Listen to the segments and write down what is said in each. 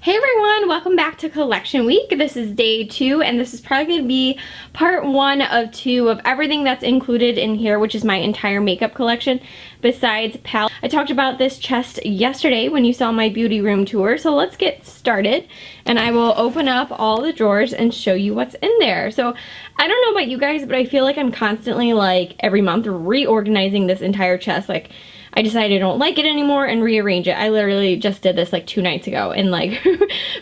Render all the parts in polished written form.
Hey everyone, welcome back to collection week. This is day 2 and this is probably going to be part 1 of 2 of everything that's included in here, which is my entire makeup collection besides palette. I talked about this chest yesterday when you saw my beauty room tour, so let's get started and I will open up all the drawers and show you what's in there. So I don't know about you guys, but I feel like I'm constantly, like, every month reorganizing this entire chest. Like, I decided I don't like it anymore and rearrange it. I literally just did this like 2 nights ago and like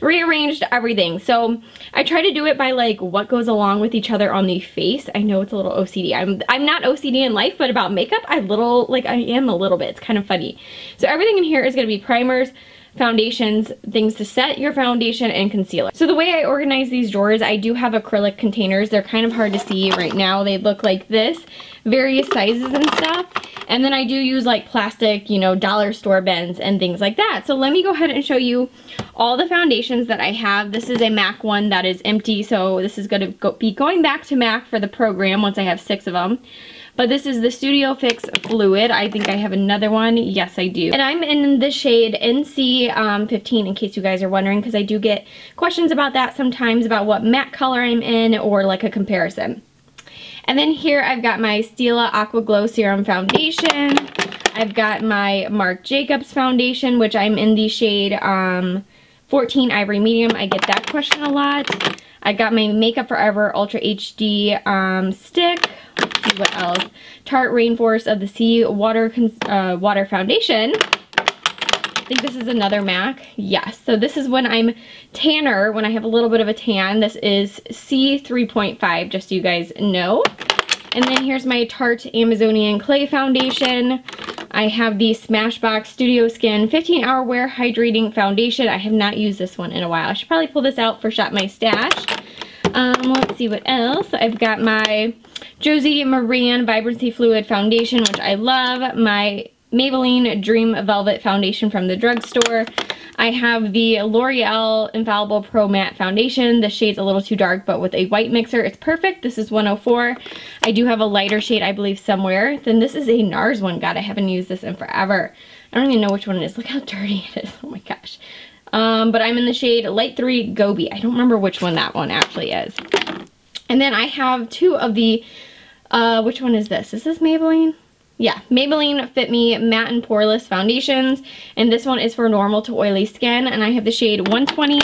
rearranged everything. So I try to do it by like what goes along with each other on the face. I know it's a little OCD. I'm not OCD in life, but about makeup, I am a little bit. It's kind of funny. So everything in here is going to be primers, foundations, things to set your foundation, and concealer. So the way I organize these drawers, I do have acrylic containers. They're kind of hard to see right now. They look like this, various sizes and stuff. And then I do use like plastic, you know, dollar store bins and things like that. So let me go ahead and show you all the foundations that I have. This is a MAC one that is empty, so this is going to be going back to MAC for the program once I have 6 of them. But this is the Studio Fix Fluid. I think I have another one. Yes, I do. And I'm in the shade NC15 in case you guys are wondering, because I do get questions about that sometimes, about what matte color I'm in or like a comparison. And then here I've got my Stila Aqua Glow Serum Foundation. I've got my Marc Jacobs foundation, which I'm in the shade 14 Ivory Medium. I get that question a lot. I got my Makeup Forever Ultra HD stick. Let's see what else. Tarte Rainforest of the Sea Water Foundation. I think this is another MAC. Yes, so this is when I'm tanner, when I have a little bit of a tan. This is C3.5, just so you guys know. And then here's my Tarte Amazonian Clay Foundation. I have the Smashbox Studio Skin 15-Hour Wear Hydrating Foundation. I have not used this one in a while. I should probably pull this out for Shop My Stash. Let's see what else. I've got my Josie Maran Vibrancy Fluid Foundation, which I love. My Maybelline Dream Velvet Foundation from the drugstore. I have the L'Oreal Infallible Pro Matte Foundation. The shade's a little too dark, but with a white mixer, it's perfect. This is 104. I do have a lighter shade, I believe, somewhere. Then this is a NARS one. God, I haven't used this in forever. I don't even know which one it is. Look how dirty it is. Oh my gosh. But I'm in the shade Light 3 Gobi. I don't remember which one that one actually is. And then I have 2 of the, which one is this? Is this Maybelline? Yeah, Maybelline Fit Me Matte and Poreless Foundations, and this one is for normal to oily skin, and I have the shade 120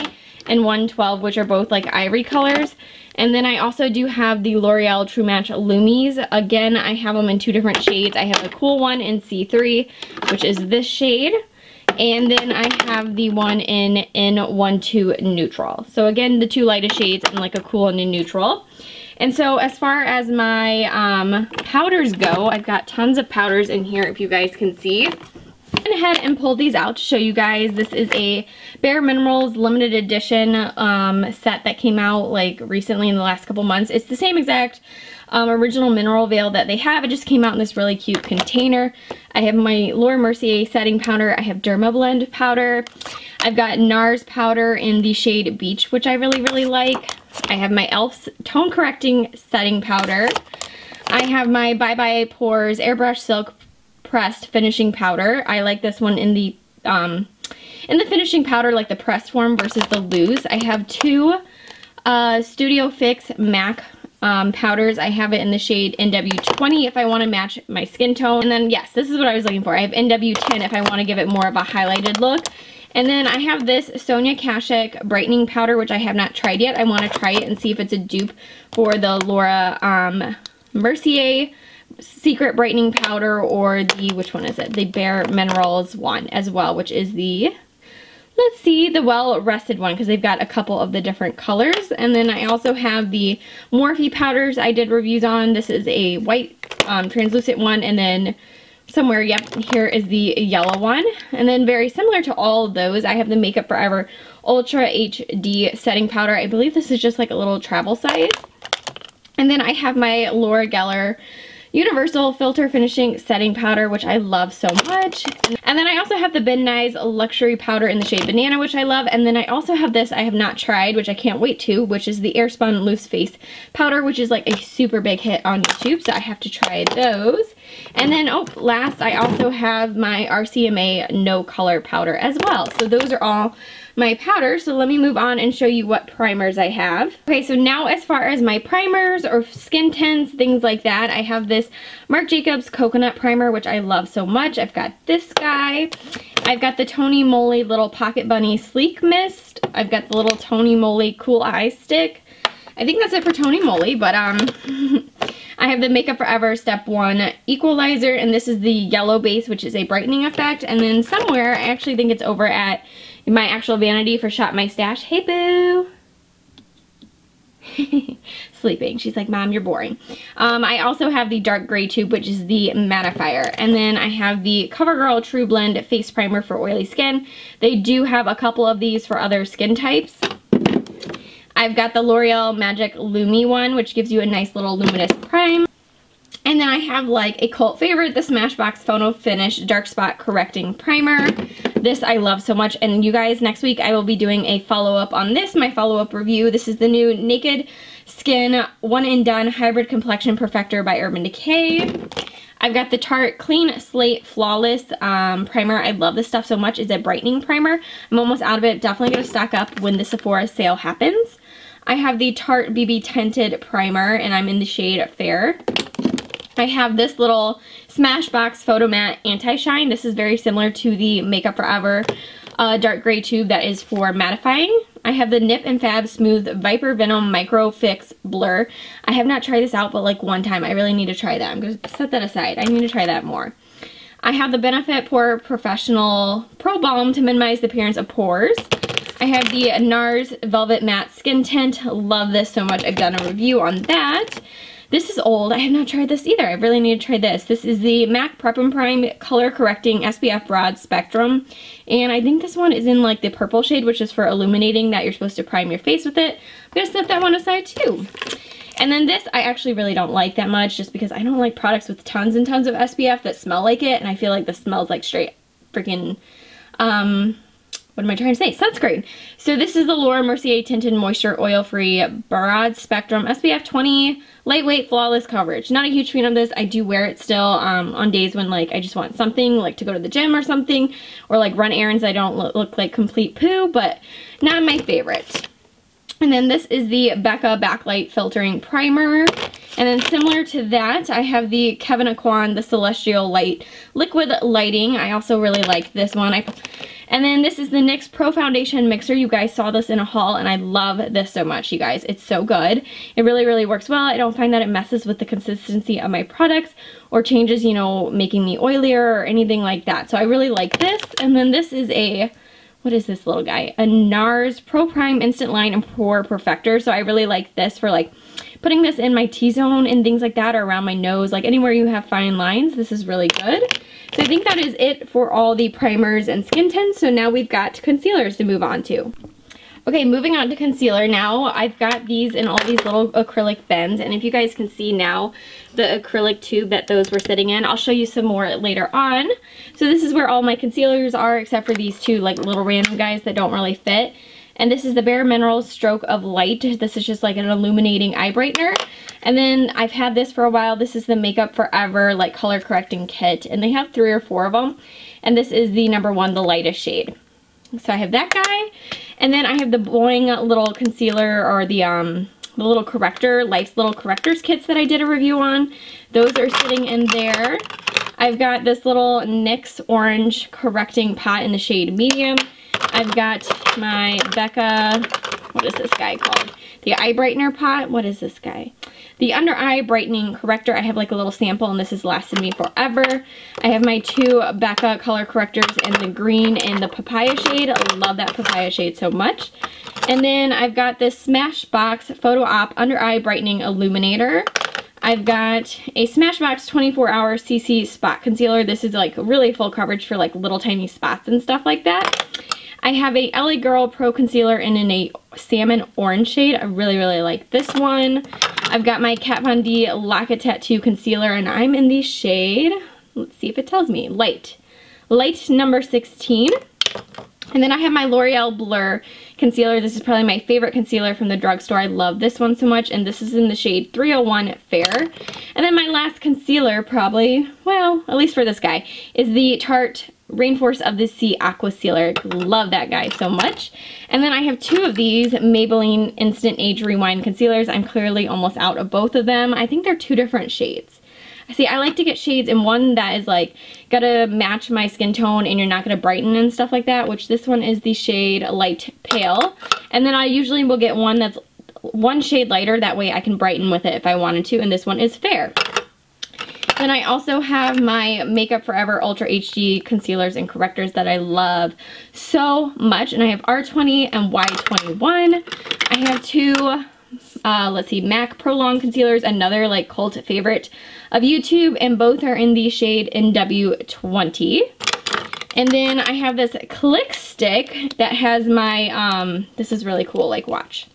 and 112, which are both like ivory colors. And then I also do have the L'Oreal True Match Lumis. Again, I have them in 2 different shades. I have the cool one in C3, which is this shade, and then I have the one in N12 Neutral. So again, the 2 lightest shades and like a cool and a neutral. And so as far as my powders go, I've got tons of powders in here, if you guys can see. I went ahead and pulled these out to show you guys. This is a Bare Minerals limited edition set that came out like recently in the last couple months. It's the same exact original mineral veil that they have. It just came out in this really cute container. I have my Laura Mercier setting powder. I have Dermablend powder. I've got NARS powder in the shade Beach, which I really, really like. I have my e.l.f. Tone Correcting Setting Powder. I have my Bye Bye Pores Airbrush Silk Pressed Finishing Powder. I like this one in the finishing powder, like the pressed form versus the loose. I have 2 Studio Fix MAC powders. I have it in the shade NW20 if I want to match my skin tone. And then, yes, this is what I was looking for. I have NW10 if I want to give it more of a highlighted look. And then I have this Sonia Kashuk Brightening Powder, which I have not tried yet. I want to try it and see if it's a dupe for the Laura Mercier Secret Brightening Powder, or the, which one is it? The Bare Minerals one as well, which is the, let's see, the Well Rested one, because they've got a couple of the different colors. And then I also have the Morphe powders I did reviews on. This is a white translucent one, and then somewhere, yep, here is the yellow one. And then very similar to all of those, I have the Makeup Forever Ultra HD Setting Powder. I believe this is just like a little travel size. And then I have my Laura Geller Universal Filter Finishing Setting Powder, which I love so much. And then I also have the Ben Ny's Luxury Powder in the shade Banana, which I love. And then I also have this I have not tried, which I can't wait to, which is the Airspun Loose Face Powder, which is like a super big hit on YouTube, so I have to try those. And then, oh, last, I also have my RCMA No Color Powder as well. So those are all my powders. So let me move on and show you what primers I have. Okay, so now as far as my primers or skin tints, things like that, I have this Marc Jacobs Coconut Primer, which I love so much. I've got this guy. I've got the Tony Moly Little Pocket Bunny Sleek Mist. I've got the little Tony Moly Cool Eye Stick. I think that's it for Tony Moly, but I have the Makeup Forever Step 1 Equalizer, and this is the yellow base, which is a brightening effect. And then somewhere, I actually think it's over at my actual vanity for Shop My Stash. Hey, boo! Sleeping. She's like, Mom, you're boring. I also have the dark gray tube, which is the mattifier. And then I have the CoverGirl True Blend Face Primer for oily skin. They do have a couple of these for other skin types. I've got the L'Oreal Magic Lumi one, which gives you a nice little luminous prime. And then I have like a cult favorite, the Smashbox Photo Finish Dark Spot Correcting Primer. This I love so much. And you guys, next week I will be doing a follow-up on this, my follow-up review. This is the new Naked Skin One and Done Hybrid Complexion Perfector by Urban Decay. I've got the Tarte Clean Slate Flawless Primer. I love this stuff so much. It's a brightening primer. I'm almost out of it. Definitely going to stock up when the Sephora sale happens. I have the Tarte BB Tinted Primer, and I'm in the shade Fair. I have this little Smashbox Photo Matte Anti-Shine. This is very similar to the Makeup Forever dark gray tube that is for mattifying. I have the Nip and Fab Smooth Viper Venom Micro Fix Blur. I have not tried this out, but like one time. I really need to try that. I'm going to set that aside. I need to try that more. I have the Benefit Pore Professional Pro Balm to minimize the appearance of pores. I have the NARS Velvet Matte Skin Tint. Love this so much. I've done a review on that. This is old. I have not tried this either. I really need to try this. This is the MAC Prep and Prime Color Correcting SPF Broad Spectrum. And I think this one is in like the purple shade, which is for illuminating that you're supposed to prime your face with it. I'm going to set that one aside too. And then this I actually really don't like that much just because I don't like products with tons and tons of SPF that smell like it. And I feel like this smells like straight freaking, what am I trying to say? Sunscreen. So this is the Laura Mercier Tinted Moisture Oil-Free Broad Spectrum SPF 20 Lightweight Flawless Coverage. Not a huge fan of this. I do wear it still on days when like I just want something like to go to the gym or something, or like run errands. I don't look like complete poo, but not my favorite. And then this is the Becca Backlight Filtering Primer. And then similar to that, I have the Kevin Aquan, the Celestial Light Liquid Lighting. I also really like this one. And then this is the NYX Pro Foundation Mixer. You guys saw this in a haul, and I love this so much, you guys. It's so good. It really, really works well. I don't find that it messes with the consistency of my products or changes, you know, making me oilier or anything like that. So I really like this. And then this is a... what is this little guy? A NARS Pro Prime Instant Line and Pore Perfector. So I really like this for like putting this in my T-zone and things like that, or around my nose, like anywhere you have fine lines. This is really good. So I think that is it for all the primers and skin tints. So now we've got concealers to move on to. Okay, moving on to concealer now. I've got these in all these little acrylic bins, and if you guys can see now the acrylic tube that those were sitting in, I'll show you some more later on. So this is where all my concealers are, except for these two like little random guys that don't really fit. And this is the Bare Minerals Stroke of Light. This is just like an illuminating eye brightener. And then I've had this for a while. This is the Makeup Forever like color correcting kit, and they have 3 or 4 of them. And this is the number 1, the lightest shade. So I have that guy. And then I have the Boing little concealer, or the little corrector, Life's little correctors kits that I did a review on. Those are sitting in there. I've got this little NYX orange correcting pot in the shade medium. I've got my Becca, what is this guy called? The eye brightener pot. What is this guy? The under eye brightening corrector. I have like a little sample, and this has lasted me forever. I have my 2 Becca color correctors in the green and the papaya shade. I love that papaya shade so much. And then I've got this Smashbox Photo Op Under Eye Brightening Illuminator. I've got a Smashbox 24-Hour CC Spot Concealer. This is like really full coverage for like little tiny spots and stuff like that. I have a LA Girl Pro Concealer in a salmon orange shade. I really, really like this one. I've got my Kat Von D Lock It Tattoo Concealer, and I'm in the shade, let's see if it tells me, Light. Light number 16. And then I have my L'Oreal Blur concealer. This is probably my favorite concealer from the drugstore. I love this one so much, and this is in the shade 301 Fair. And then my last concealer probably, well, at least for this guy, is the Tarte Rainforest of the Sea Aqua Sealer. Love that guy so much. And then I have two of these Maybelline Instant Age Rewind concealers. I'm clearly almost out of both of them. I think they're two different shades. See, I like to get shades in one that is like gotta match my skin tone and you're not gonna brighten and stuff like that, which this one is the shade Light Pale. And then I usually will get one that's one shade lighter, that way I can brighten with it if I wanted to, and this one is Fair. Then I also have my Makeup Forever Ultra HD concealers and correctors that I love so much, and I have R20 and Y21. I have two let's see, MAC Prolong concealers, another like cult favorite of YouTube, and both are in the shade NW20. And then I have this Click Stick that has my, this is really cool, like watch.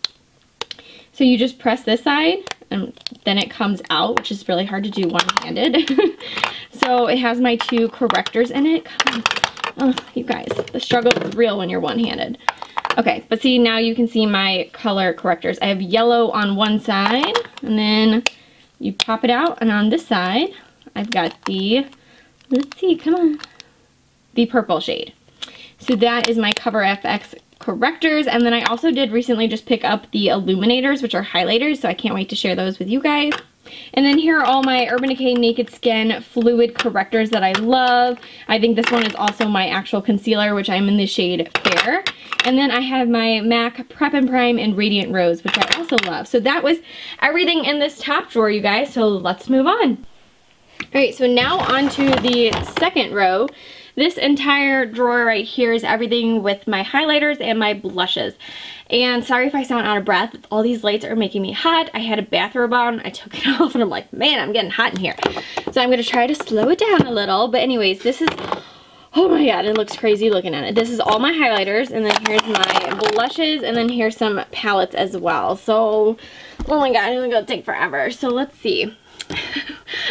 So you just press this side and then it comes out, which is really hard to do one-handed. So it has my two correctors in it. Oh, you guys, the struggle is real when you're one-handed. Okay, but see, now you can see my color correctors. I have yellow on one side, and then you pop it out, and on this side, I've got the, let's see, come on, the purple shade. So that is my Cover FX correctors, and then I also did recently just pick up the illuminators, which are highlighters, so I can't wait to share those with you guys. And then here are all my Urban Decay Naked Skin fluid correctors that I love. I think this one is also my actual concealer, which I'm in the shade Fair. And then I have my MAC Prep and Prime and Radiant Rose, which I also love. So that was everything in this top drawer, you guys, so let's move on. Alright, so now on to the second row. This entire drawer right here is everything with my highlighters and my blushes. And sorry if I sound out of breath, all these lights are making me hot. I had a bathrobe on, I took it off, and I'm like, man, I'm getting hot in here. So I'm going to try to slow it down a little. But anyways, this is, oh my god, it looks crazy looking at it. This is all my highlighters, and then here's my blushes, and then here's some palettes as well. So, oh my god, it's going to take forever. So let's see.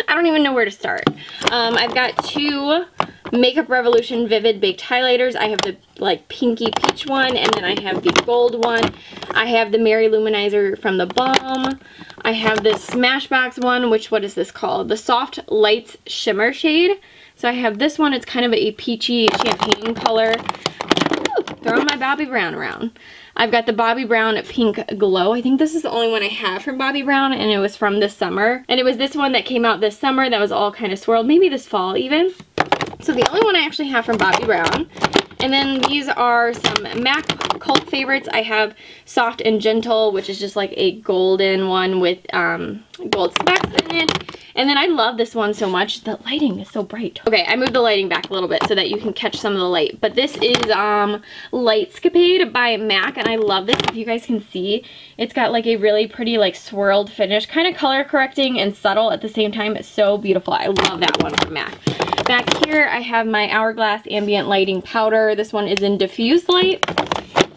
I don't even know where to start. I've got two Makeup Revolution Vivid Baked Highlighters. I have the like pinky peach one, and then I have the gold one. I have the Mary Luminizer from the Balm. I have this Smashbox one, which, what is this called? The Soft Lights Shimmer shade. So I have this one. It's kind of a peachy champagne color. Ooh, throwing my Bobbi Brown around. I've got the Bobbi Brown Pink Glow. I think this is the only one I have from Bobbi Brown, and it was from this summer. And it was this one that came out this summer that was all kind of swirled, maybe this fall even. So the only one I actually have from Bobbi Brown. And then these are some MAC cult favorites. I have Soft and Gentle, which is just like a golden one with gold specks in it. And then I love this one so much. The lighting is so bright. Okay, I moved the lighting back a little bit so that you can catch some of the light. But this is Lightscapade by MAC, and I love this. If you guys can see, it's got like a really pretty like swirled finish, kind of color correcting and subtle at the same time. It's so beautiful. I love that one from MAC. Back here, I have my Hourglass Ambient Lighting Powder. This one is in Diffuse Light.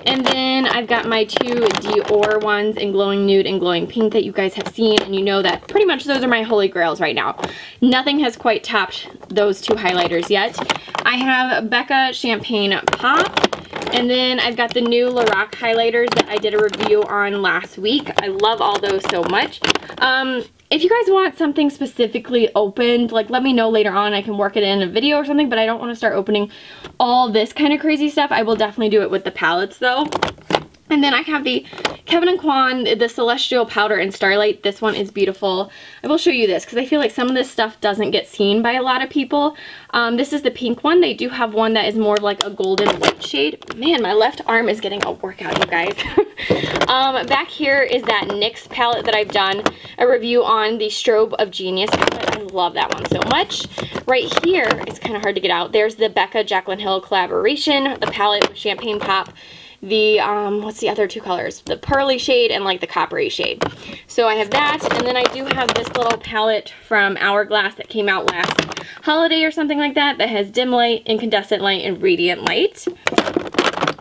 And then I've got my two Dior ones in Glowing Nude and Glowing Pink that you guys have seen, and you know that pretty much those are my holy grails right now. Nothing has quite topped those two highlighters yet. I have Becca Champagne Pop, and then I've got the new Lorac highlighters that I did a review on last week. I love all those so much. If you guys want something specifically opened, like let me know later on. I can work it in a video or something, but I don't want to start opening all this kind of crazy stuff. I will definitely do it with the palettes though. And then I have the Kevyn & Quan, the Celestial Powder in Starlight. This one is beautiful. I will show you this because I feel like some of this stuff doesn't get seen by a lot of people. This is the pink one. They do have one that is more like a golden white shade. Man, my left arm is getting a workout, you guys. Back here is that NYX palette that I've done a review on, the Strobe of Genius palette. I love that one so much. Right here, it's kind of hard to get out. There's the Becca Jaclyn Hill collaboration, the palette with Champagne Pop. The, what's the other two colors? The pearly shade and like the coppery shade. So I have that, and then I do have this little palette from Hourglass that came out last holiday or something like that, that has dim light, incandescent light, and radiant light.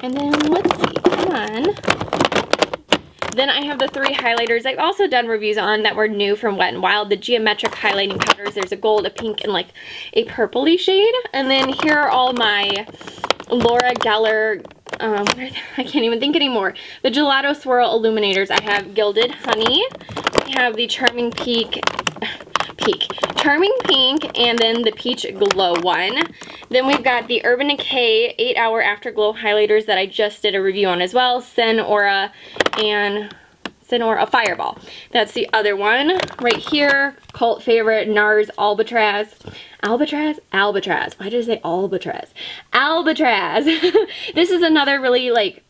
And then, let's see, come on. Then I have the three highlighters I've also done reviews on that were new from Wet n Wild. The Geometric Highlighting Powders. There's a gold, a pink, and like a purpley shade. And then here are all my Laura Geller I can't even think anymore. The Gelato Swirl Illuminators. I have Gilded Honey. We have the Charming Pink, and then the Peach Glow one. Then we've got the Urban Decay 8-Hour Afterglow Highlighters that I just did a review on as well. Sen Aura and Fireball. That's the other one. Right here, cult favorite, NARS Albatraz. Albatraz. Why did I say Albatraz? Albatraz. This is another really, like,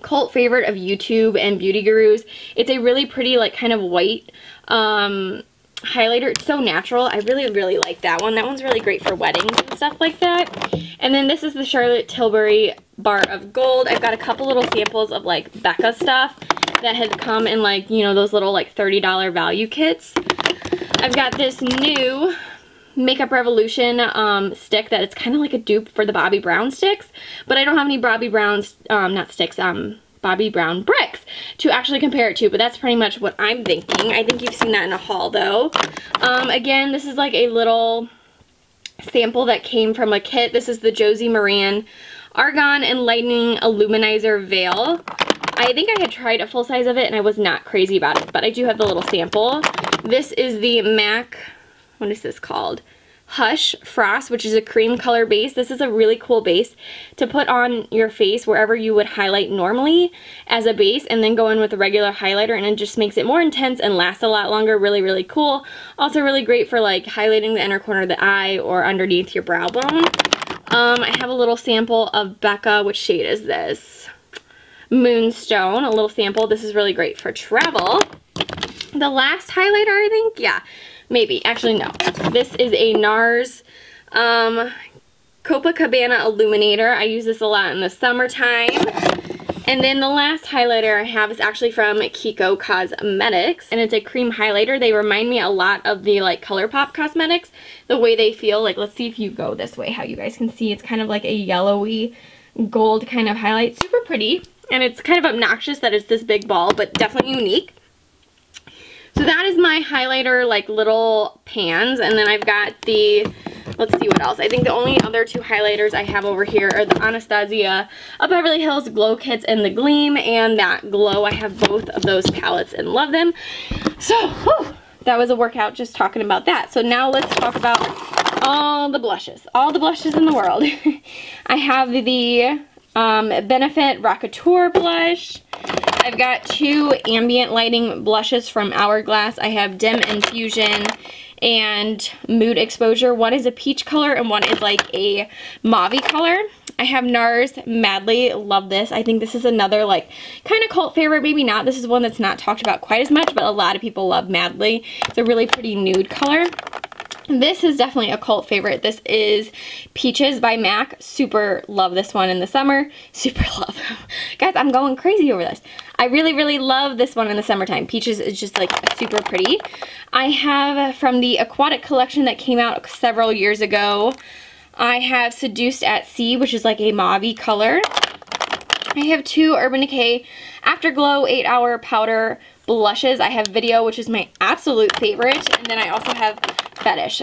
cult favorite of YouTube and beauty gurus. It's a really pretty, like, kind of white highlighter. It's so natural. I really like that one. That one's really great for weddings and stuff like that. And then this is the Charlotte Tilbury Bar of Gold. I've got a couple little samples of, like, Becca stuff that had come in, like, you know, those little, like, $30 value kits. I've got this new Makeup Revolution stick that it's kind of like a dupe for the Bobbi Brown sticks, but I don't have any Bobbi Brown's, Bobbi Brown bricks to actually compare it to, but that's pretty much what I'm thinking. I think you've seen that in a haul, though. Again, this is like a little sample that came from a kit. This is the Josie Maran Argan Enlightening Illuminizer Veil. I think I had tried a full size of it and I was not crazy about it, but I do have the little sample. This is the MAC, what is this called? Hush Frost, which is a cream color base. This is a really cool base to put on your face wherever you would highlight normally as a base, and then go in with a regular highlighter, and it just makes it more intense and lasts a lot longer. Really cool. Also really great for, like, highlighting the inner corner of the eye or underneath your brow bone. I have a little sample of Becca. Which shade is this? Moonstone, a little sample. This is really great for travel. The last highlighter, I think, yeah, maybe. Actually, no. This is a NARS Copacabana Illuminator. I use this a lot in the summertime. And then the last highlighter I have is actually from Kiko Cosmetics, and it's a cream highlighter. They remind me a lot of the, like, ColourPop Cosmetics, the way they feel. Like, let's see if you go this way, how you guys can see. It's kind of like a yellowy gold kind of highlight. Super pretty. And it's kind of obnoxious that it's this big ball, but definitely unique. So that is my highlighter, like, little pans. And then I've got the, let's see what else. I think the only other two highlighters I have over here are the Anastasia of Beverly Hills Glow Kits and the Gleam and that Glow. I have both of those palettes and love them. So, whew, that was a workout just talking about that. So now let's talk about all the blushes in the world. I have the Benefit Rockateur blush. I've got two ambient lighting blushes from Hourglass. I have Dim Infusion and Mood Exposure. One is a peach color and one is like a mauve color. I have NARS Madly. Love this. I think this is another, like, kind of cult favorite. Maybe not. This is one that's not talked about quite as much, but a lot of people love Madly. It's a really pretty nude color. This is definitely a cult favorite. This is Peaches by MAC. Super love this one in the summer. Super love. Guys, I'm going crazy over this. I really love this one in the summertime. Peaches is just, like, super pretty. I have from the Aquatic collection that came out several years ago, I have Seduced at Sea, which is like a mauve color. I have two Urban Decay Afterglow 8-Hour Powder blushes. I have Video, which is my absolute favorite, and then I also have Fetish.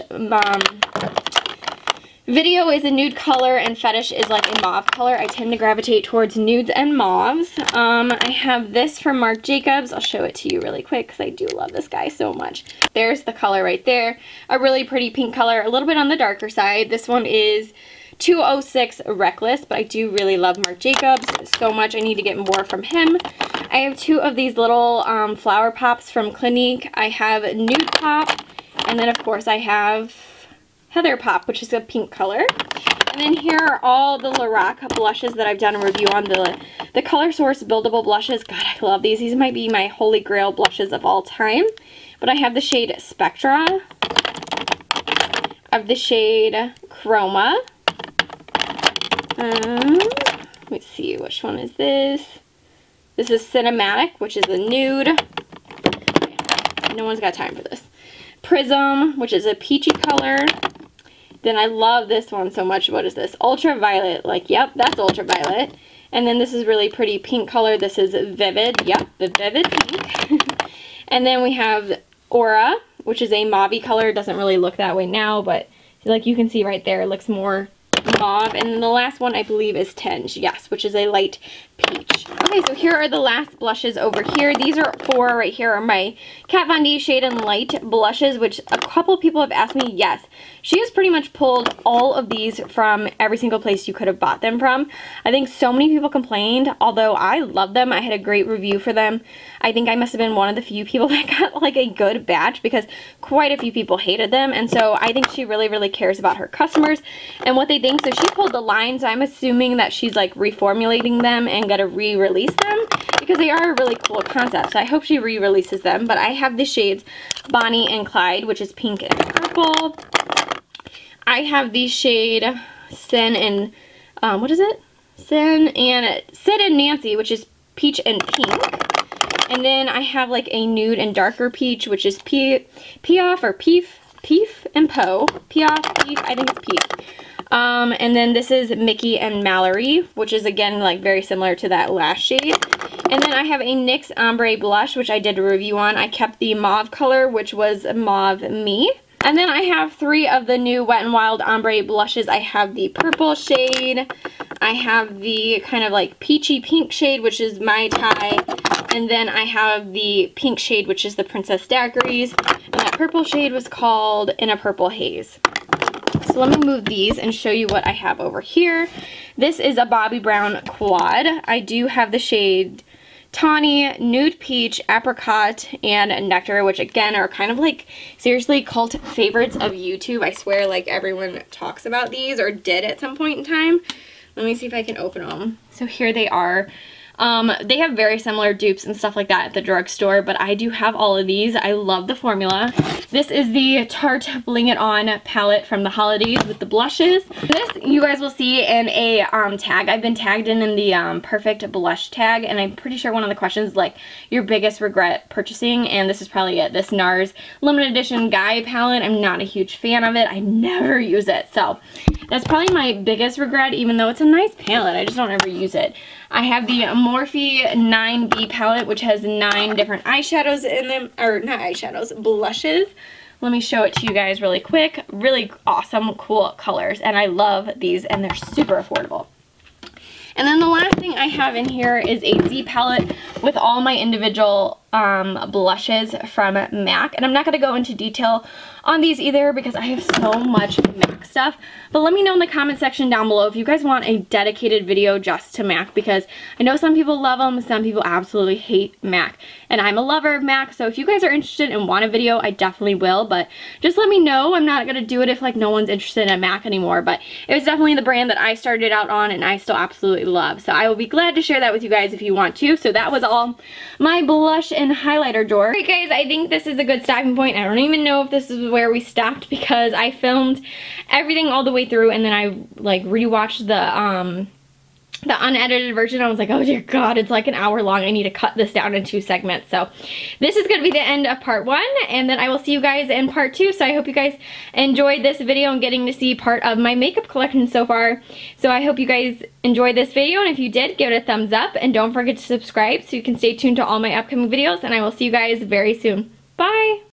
Video is a nude color and Fetish is like a mauve color. I tend to gravitate towards nudes and mauves. I have this from Marc Jacobs. I'll show it to you really quick because I do love this guy so much. There's the color right there. A really pretty pink color, a little bit on the darker side. This one is 206 Reckless, but I do really love Marc Jacobs so much. I need to get more from him. I have two of these little flower pops from Clinique. I have Nude Pop, and then of course I have Heather Pop, which is a pink color. And then here are all the Lorac blushes that I've done a review on, the Color Source Buildable Blushes. God, I love these. These might be my holy grail blushes of all time. But I have the shade Spectra. I have the shade Chroma. Let's see, which one is this? This is Cinematic, which is a nude. No one's got time for this. Prism, which is a peachy color. Then I love this one so much. What is this? Ultraviolet. Like, yep, that's ultraviolet. And then this is really pretty pink color. This is Vivid. Yep, the Vivid pink. And then we have Aura, which is a mauve color. It doesn't really look that way now, but like you can see right there, it looks more mauve, and then the last one I believe is Tinge, yes, which is a light peach. Okay, so here are the last blushes over here. These are four right here are my Kat Von D Shade and Light blushes, which a couple people have asked me. Yes, she has pretty much pulled all of these from every single place you could have bought them from. I think so many people complained, although I love them. I had a great review for them. I think I must have been one of the few people that got like a good batch because quite a few people hated them, and so I think she really cares about her customers and what they think. So she pulled the line, so I'm assuming that she's like reformulating them and gonna re-release them because they are a really cool concept. So I hope she re-releases them. But I have the shades Bonnie and Clyde, which is pink and purple. I have the shade Sin and what is it? Sid and Nancy, which is peach and pink. And then I have like a nude and darker peach, which is Piaf or Peef and Poe. Piaf, Peef, I think it's Peef. And then this is Mickey and Mallory, which is again like very similar to that last shade. And then I have a NYX Ombre Blush, which I did a review on. I kept the mauve color, which was Mauve Me. And then I have three of the new Wet n Wild Ombre blushes. I have the purple shade. I have the kind of like peachy pink shade, which is Mai Tai. And then I have the pink shade, which is the Princess Daiquiris. And that purple shade was called In a Purple Haze. So let me move these and show you what I have over here. This is a Bobbi Brown quad. I do have the shade Tawny, Nude Peach, Apricot, and Nectar, which again are kind of like seriously cult favorites of YouTube. I swear like everyone talks about these or did at some point in time. Let me see if I can open them. So here they are. They have very similar dupes and stuff like that at the drugstore, but I do have all of these. I love the formula. This is the Tarte Bling It On palette from the holidays with the blushes. This you guys will see in a tag. I've been tagged in the perfect blush tag, and I'm pretty sure one of the questions is like your biggest regret purchasing, and this is probably it. This NARS limited edition Guy palette. I'm not a huge fan of it. I never use it, so that's probably my biggest regret, even though it's a nice palette. I just don't ever use it. I have the Morphe 9B palette, which has 9 different eyeshadows in them, or not eyeshadows, blushes. Let me show it to you guys really quick. Really awesome, cool colors, and I love these, and they're super affordable. And then the last thing I have in here is a Z palette with all my individual blushes from MAC. And I'm not going to go into detail on these either because I have so much MAC stuff. But let me know in the comment section down below if you guys want a dedicated video just to MAC, because I know some people love them, some people absolutely hate MAC. And I'm a lover of MAC, so if you guys are interested and want a video, I definitely will. But just let me know. I'm not going to do it if like no one's interested in MAC anymore. But it was definitely the brand that I started out on and I still absolutely love. So I will be glad to share that with you guys if you want to. So that was all my blush and highlighter drawer. Alright guys, I think this is a good stopping point. I don't even know if this is where we stopped because I filmed everything all the way through and then I like rewatched the unedited version. I was like, oh dear God, it's like an hour long. I need to cut this down in 2 segments. So this is going to be the end of part 1, and then I will see you guys in part 2. So I hope you guys enjoyed this video and getting to see part of my makeup collection so far. So I hope you guys enjoyed this video, and if you did, give it a thumbs up, and don't forget to subscribe so you can stay tuned to all my upcoming videos, and I will see you guys very soon. Bye!